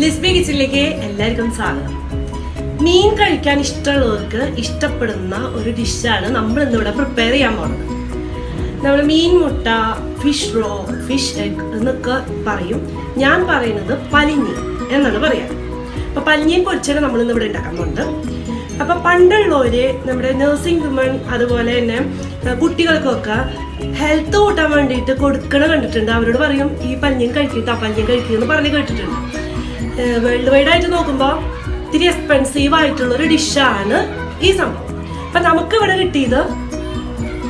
ലിസ്ബി കിച്ചണിലേക്ക് എല്ലാവർക്കും സ്വാഗതം. മീൻ കഴിക്കാൻ ഇഷ്ടമുള്ളവർക്ക് ഇഷ്ടപ്പെടുന്ന ഒരു ഡിഷാണ് നമ്മൾ ഇന്നിവിടെ പ്രിപ്പയർ ചെയ്യാൻ പോകുന്നത്. നമ്മൾ മീൻ മുട്ട, ഫിഷ് റോ, ഫിഷ് എഗ് എന്നൊക്കെ പറയും. ഞാൻ പറയുന്നത് പലിഞ്ഞി എന്നാണ് പറയാ. അപ്പൊ പലിഞ്ഞിയും പൊരിച്ചാണ് നമ്മൾ ഇന്നിവിടെ ഉണ്ടാക്കാൻ പോകുന്നത്. അപ്പൊ പണ്ടുള്ളവര് നമ്മുടെ നഴ്സിംഗ് വുമൺ അതുപോലെ തന്നെ കുട്ടികൾക്കൊക്കെ ഹെൽത്ത് കൂട്ടാൻ വേണ്ടിയിട്ട് കൊടുക്കണ കണ്ടിട്ടുണ്ട്. അവരോട് പറയും ഈ പല്ലിയും കഴിക്കട്ടോ, പല്ലിയും കഴിക്കുമെന്ന് പറഞ്ഞ് കേട്ടിട്ടുണ്ട്. വേൾഡ് വൈഡ് ആയിട്ട് നോക്കുമ്പോൾ ഇത്തിരി എക്സ്പെൻസീവ് ആയിട്ടുള്ള ഒരു ഡിഷാണ് ഈ സംഭവം. അപ്പൊ നമുക്ക് ഇവിടെ കിട്ടിയത്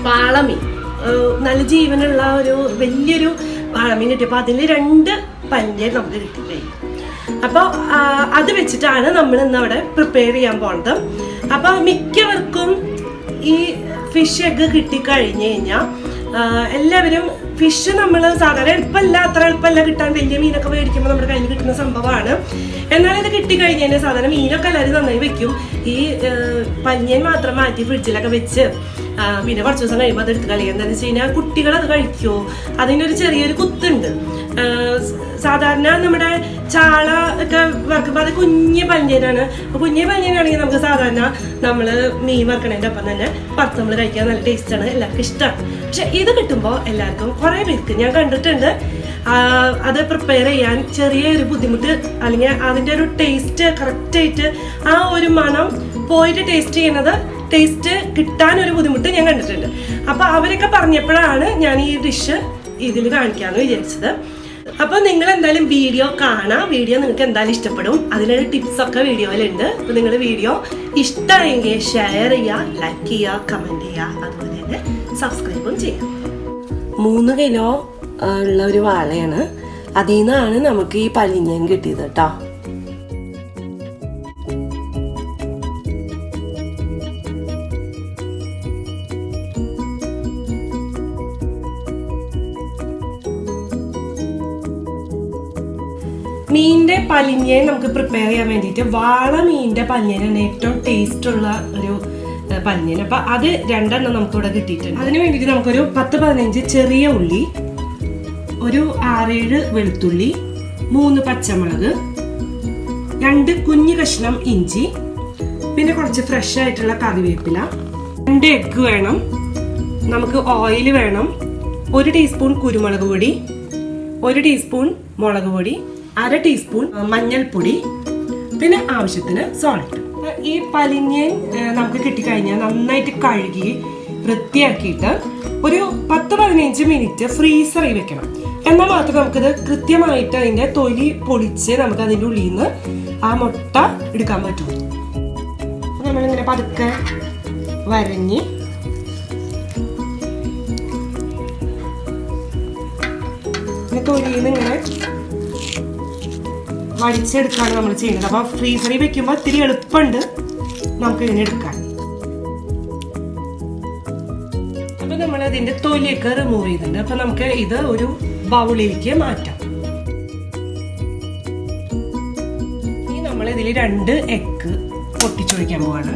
പാളമീൻ, നല്ല ജീവനുള്ള ഒരു വലിയൊരു പാളമീൻ കിട്ടിയപ്പോൾ അതിൽ 2 പല്ല് നമുക്ക് കിട്ടിയില്ലേ. അപ്പോൾ അത് വെച്ചിട്ടാണ് നമ്മൾ ഇന്ന് അവിടെ പ്രിപ്പയർ ചെയ്യാൻ പോണത്. അപ്പൊ മിക്കവർക്കും ഈ ഫിഷ് എഗ് കിട്ടിക്കഴിഞ്ഞു കഴിഞ്ഞാൽ എല്ലാവരും ഫിഷ് നമ്മൾ സാധാരണ അത്ര എളുപ്പമല്ല കിട്ടാൻ. വലിയ മീനൊക്കെ മേടിക്കുമ്പോൾ നമ്മുടെ കയ്യിൽ കിട്ടുന്ന സംഭവമാണ്. എന്നാൽ ഇത് കിട്ടിക്കഴിഞ്ഞാൽ സാധാരണ മീനൊക്കെ എല്ലാവരും നന്നായി വെക്കും. ഈ പഞ്ഞൻ മാത്രം മാറ്റി ഫ്രിഡ്ജിലൊക്കെ വെച്ച് പിന്നെ കുറച്ച് ദിവസം കഴിയുമ്പോൾ അത് എടുത്ത് കളയുക. എന്താണെന്ന് വെച്ച് കഴിഞ്ഞാൽ കുട്ടികൾ അത് കഴിക്കുമോ, അതിനൊരു ചെറിയൊരു കുത്തുണ്ട്. സാധാരണ നമ്മുടെ ചാള ഒക്കെ വറക്കുമ്പോൾ അത് കുഞ്ഞ് പഞ്ഞനാണ്. കുഞ്ഞ് പഞ്ഞനാണെങ്കിൽ നമുക്ക് സാധാരണ നമ്മൾ മീൻ വറക്കണതിൻ്റെ ഒപ്പം തന്നെ വറുത്ത് നമ്മൾ കഴിക്കാൻ നല്ല ടേസ്റ്റാണ്, എല്ലാവർക്കും ഇഷ്ടമാണ്. പക്ഷെ ഇത് കിട്ടുമ്പോൾ എല്ലാവർക്കും കുറേ പേർക്ക് ഞാൻ കണ്ടിട്ടുണ്ട് അത് പ്രിപ്പയർ ചെയ്യാൻ ചെറിയൊരു ബുദ്ധിമുട്ട്, അല്ലെങ്കിൽ അതിൻ്റെ ഒരു ടേസ്റ്റ് കറക്റ്റായിട്ട് ആ ഒരു മണം പോയിട്ട് ടേസ്റ്റ് കിട്ടാനൊരു ബുദ്ധിമുട്ട് ഞാൻ കണ്ടിട്ടുണ്ട്. അപ്പൊ അവരൊക്കെ പറഞ്ഞപ്പോഴാണ് ഞാൻ ഈ ഡിഷ് ഇതിൽ കാണിക്കാമെന്ന് വിചാരിച്ചത്. അപ്പൊ നിങ്ങൾ എന്തായാലും വീഡിയോ കാണാം. വീഡിയോ നിങ്ങൾക്ക് എന്തായാലും ഇഷ്ടപ്പെടും. അതിനൊരു ടിപ്സ് ഒക്കെ വീഡിയോയിലുണ്ട്. അപ്പൊ നിങ്ങൾ വീഡിയോ ഇഷ്ടമായെങ്കിൽ ഷെയർ ചെയ്യുക, ലൈക്ക് ചെയ്യുക, കമന്റ് ചെയ്യുക, അതുപോലെ തന്നെ സബ്സ്ക്രൈബും ചെയ്യാം. 3 കിലോ ഉള്ള ഒരു വാളയാണ്. അതിൽ നിന്നാണ് നമുക്ക് ഈ പലിഞ്ഞൻ കിട്ടിയത് കേട്ടോ. മീനിന്റെ പലിഞ്ഞയെ നമുക്ക് പ്രിപ്പയർ ചെയ്യാൻ വേണ്ടിയിട്ട് വാള മീനിന്റെ പലിഞ്ഞനാണ് ഏറ്റവും ടേസ്റ്റ് ഉള്ള ഒരു പലിഞ്ഞൻ. അപ്പൊ അത് 2 എണ്ണം നമുക്ക് ഇവിടെ കിട്ടിയിട്ടുണ്ട്. അതിന് വേണ്ടിയിട്ട് നമുക്കൊരു 10-15 ചെറിയ ഉള്ളി, ഒരു 6-7 വെളുത്തുള്ളി, 3 പച്ചമുളക്, 2 കുഞ്ഞു കഷ്ണം ഇഞ്ചി, പിന്നെ കുറച്ച് ഫ്രഷ് ആയിട്ടുള്ള കറിവേപ്പില, 2 എഗ്ഗ് വേണം, നമുക്ക് ഓയിൽ വേണം, 1 ടീസ്പൂൺ കുരുമുളക് പൊടി, 1 ടീസ്പൂൺ മുളക് പൊടി, 1/2 ടീസ്പൂൺ മഞ്ഞൾപ്പൊടി, പിന്നെ ആവശ്യത്തിന് സോൾട്ട്. ഈ പലിഞ്ഞൻ നമുക്ക് കിട്ടിക്കഴിഞ്ഞാൽ നന്നായിട്ട് കഴുകി വൃത്തിയാക്കിയിട്ട് ഒരു 10-15 മിനിറ്റ് ഫ്രീസറിൽ വെക്കണം. എന്നാൽ മാത്രം നമുക്കിത് കൃത്യമായിട്ട് അതിൻ്റെ തൊലി പൊളിച്ച് നമുക്ക് അതിൻ്റെ ഉള്ളിൽ നിന്ന് ആ മുട്ട എടുക്കാൻ പറ്റും. നമ്മളിങ്ങനെ പതുക്കെ വരഞ്ഞ് തൊലിയിൽ നിന്ന് ഇങ്ങനെ വടിച്ചെടുക്കാണ് നമ്മൾ ചെയ്യുന്നത്. അപ്പൊ ഫ്രീസറിൽ വെക്കുമ്പോൾ ഇത്തിരി എളുപ്പമുണ്ട് നമുക്ക് ഇതിനെ എടുക്കാൻ. അപ്പൊ നമ്മൾ ഇതിന്റെ തൊലിയൊക്കെ റിമൂവ് ചെയ്തിട്ടുണ്ട്. അപ്പൊ നമുക്ക് ഇത് ഒരു ബൗളിലേക്ക് മാറ്റാം. ഇനി നമ്മൾ ഇതിൽ 2 എഗ്ഗ് പൊട്ടിച്ചൊഴിക്കാൻ പോവാണ്.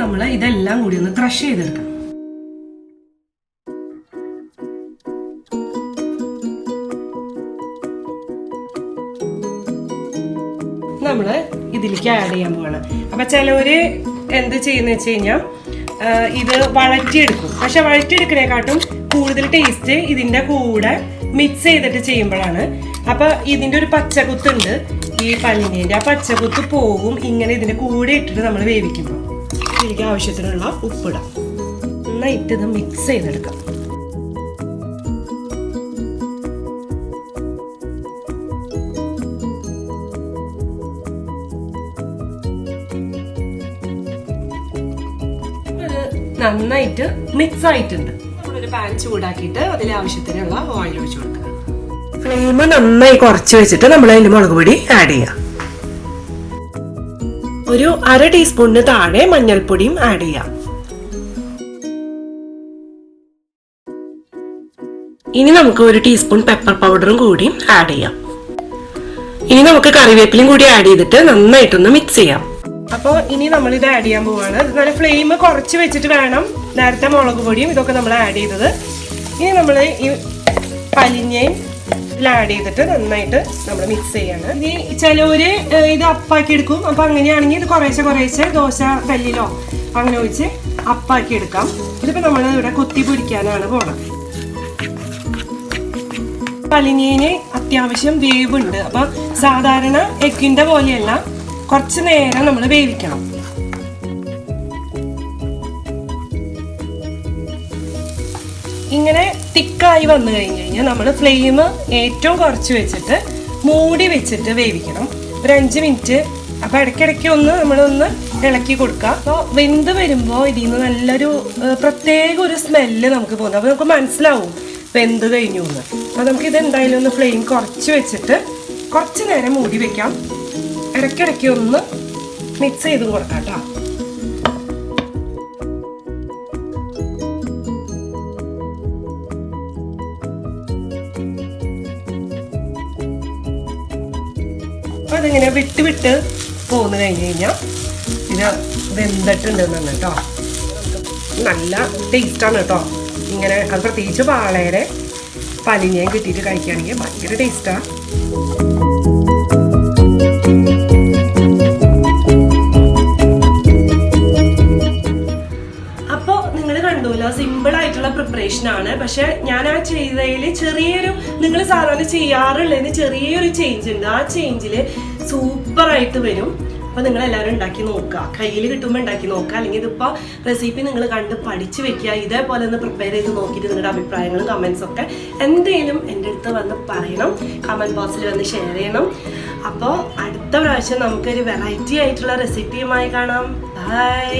നമ്മൾ ഇതെല്ലാം കൂടി ഒന്ന് ക്രഷ് ചെയ്തെടുക്കാം. നമ്മള് ഇതിലേക്ക് ആഡ് ചെയ്യാൻ പോവാണ്. അപ്പൊ ചിലവര് എന്ത് ചെയ്യുന്ന വെച്ച് കഴിഞ്ഞാൽ ഇത് വഴറ്റിയെടുക്കും. പക്ഷെ വഴറ്റിയെടുക്കണേക്കാട്ടും കൂടുതൽ ടേസ്റ്റ് ഇതിന്റെ കൂടെ മിക്സ് ചെയ്തിട്ട് ചെയ്യുമ്പോഴാണ്. അപ്പൊ ഇതിന്റെ ഒരു പച്ചക്കുത്തുണ്ട് ഈ പല്ലിന്റെ, ആ പച്ചക്കുത്ത് പോവും ഇങ്ങനെ ഇതിന്റെ കൂടെ ഇട്ടിട്ട് നമ്മൾ വേവിക്കുമ്പോൾ. ഇതിലേക്ക് ആവശ്യത്തിനുള്ള ഉപ്പിടാം, നന്നായിട്ട് ഇത് മിക്സ് ചെയ്തെടുക്കാം. നന്നായിട്ട് മിക്സ് ആയിട്ടുണ്ട്. നമ്മളൊരു പാൻ ചൂടാക്കിയിട്ട് അതിൽ ആവശ്യത്തിനുള്ള ഓയിൽ ഒഴിച്ചു കൊടുക്കുക. ഫ്ലെയിം നന്നായി കുറച്ച് വെച്ചിട്ട് നമ്മൾ അതിൽ മുളക് പൊടി ആഡ് ചെയ്യാം. ഒരു 1/2 ടീസ്പൂണിന് താഴെ മഞ്ഞൾപ്പൊടിയും ആഡ് ചെയ്യാം. ഇനി നമുക്ക് 1 ടീസ്പൂൺ പെപ്പർ പൗഡറും കൂടി ആഡ് ചെയ്യാം. ഇനി നമുക്ക് കറിവേപ്പിലയും കൂടി ആഡ് ചെയ്തിട്ട് നന്നായിട്ടൊന്ന് മിക്സ് ചെയ്യാം. അപ്പോൾ ഇനി നമ്മൾ ഇത് ആഡ് ചെയ്യാൻ പോവാണ്. നല്ല ഫ്ലെയിം കുറച്ച് വെച്ചിട്ട് വേണം. നേരത്തെ മുളക് പൊടിയും ഇതൊക്കെ നമ്മൾ ആഡ് ചെയ്തത്. ഇനി നമ്മൾ ഈ പലിഞ്ഞയും ആഡ് ചെയ്തിട്ട് നന്നായിട്ട് നമ്മൾ മിക്സ് ചെയ്യാണ്. ഇനി ചിലവര് ഇത് അപ്പാക്കി എടുക്കും. അപ്പൊ അങ്ങനെയാണെങ്കിൽ ഇത് കുറേശ്ശെ ദോശ കല്ലിലോ അങ്ങനെ ഒഴിച്ച് അപ്പാക്കി എടുക്കാം. ഇതിപ്പോ നമ്മൾ ഇവിടെ കൊത്തി പൊരിക്കാനാണ് പോണത്. പലിഞ്ഞിന് അത്യാവശ്യം വേവുണ്ട്. അപ്പൊ സാധാരണ എഗ്ഗിന്റെ പോലെയല്ല, കുറച്ച് നേരം നമ്മൾ വേവിക്കണം. ഇങ്ങനെ തിക്കായി വന്നു കഴിഞ്ഞാൽ നമ്മൾ ഫ്ലെയിം ഏറ്റവും കുറച്ച് വെച്ചിട്ട് മൂടി വെച്ചിട്ട് വേവിക്കണം ഒരു 5 മിനിറ്റ്. അപ്പൊ ഇടയ്ക്കിടയ്ക്ക് നമ്മളൊന്ന് ഇളക്കി കൊടുക്കുക. അപ്പോൾ വെന്ത് വരുമ്പോൾ ഇതിൽ നിന്ന് നല്ലൊരു പ്രത്യേക ഒരു സ്മെല്ല് നമുക്ക് പോകുന്നത്. അപ്പോൾ നമുക്ക് മനസ്സിലാവും വെന്ത് കഴിഞ്ഞു എന്ന്. അപ്പോൾ നമുക്ക് ഇത് എന്തായാലും ഒന്ന് ഫ്ലെയിം കുറച്ച് വെച്ചിട്ട് കുറച്ച് നേരം മൂടി വെക്കാം. ഇടയ്ക്കിടയ്ക്ക് ഒന്ന് മിക്സ് ചെയ്തും കൊടുക്കാം കേട്ടോ. അതിങ്ങനെ വിട്ട് പോന്നു കഴിഞ്ഞാൽ ഇത് വെന്തിട്ടുണ്ടെന്നാണ് കേട്ടോ. നല്ല ടേസ്റ്റാണ് കേട്ടോ. ഇങ്ങനെ അത് പ്രത്യേകിച്ച് വാളയുടെ പലിഞ്ഞയും കിട്ടിയിട്ട് കഴിക്കുകയാണെങ്കിൽ ഭയങ്കര ടേസ്റ്റാണ്. അപ്പോൾ നിങ്ങൾ കണ്ടുല്ലോ, സിമ്പിൾ ആയിട്ടുള്ള പ്രിപ്പറേഷൻ ആണ്. പക്ഷെ ഞാൻ ആ ചെയ്തതിൽ ചെറിയൊരു, നിങ്ങൾ സാധാരണ ചെയ്യാറുള്ളതിന് ചെറിയൊരു ചേഞ്ച് ഉണ്ട്. ആ ചേഞ്ചിൽ സൂപ്പറായിട്ട് വരും. അപ്പോൾ നിങ്ങൾ എല്ലാവരും ഉണ്ടാക്കി നോക്കുക, കയ്യിൽ കിട്ടുമ്പോൾ ഉണ്ടാക്കി നോക്കുക. അല്ലെങ്കിൽ ഇതിപ്പോൾ റെസിപ്പി നിങ്ങൾ കണ്ട് പഠിച്ച് വെക്കുക. ഇതേപോലെ ഒന്ന് പ്രിപ്പയർ ചെയ്ത് നോക്കിയിട്ട് നിങ്ങളുടെ അഭിപ്രായങ്ങളും കമൻസും ഒക്കെ എന്തെങ്കിലും എൻ്റെ അടുത്ത് വന്ന് പറയണം. കമൻറ്റ് ബോക്സിൽ വന്ന് ഷെയർ ചെയ്യണം. അപ്പോൾ അടുത്ത പ്രാവശ്യം നമുക്കൊരു വെറൈറ്റി ആയിട്ടുള്ള റെസിപ്പിയുമായി കാണാം. ബൈ.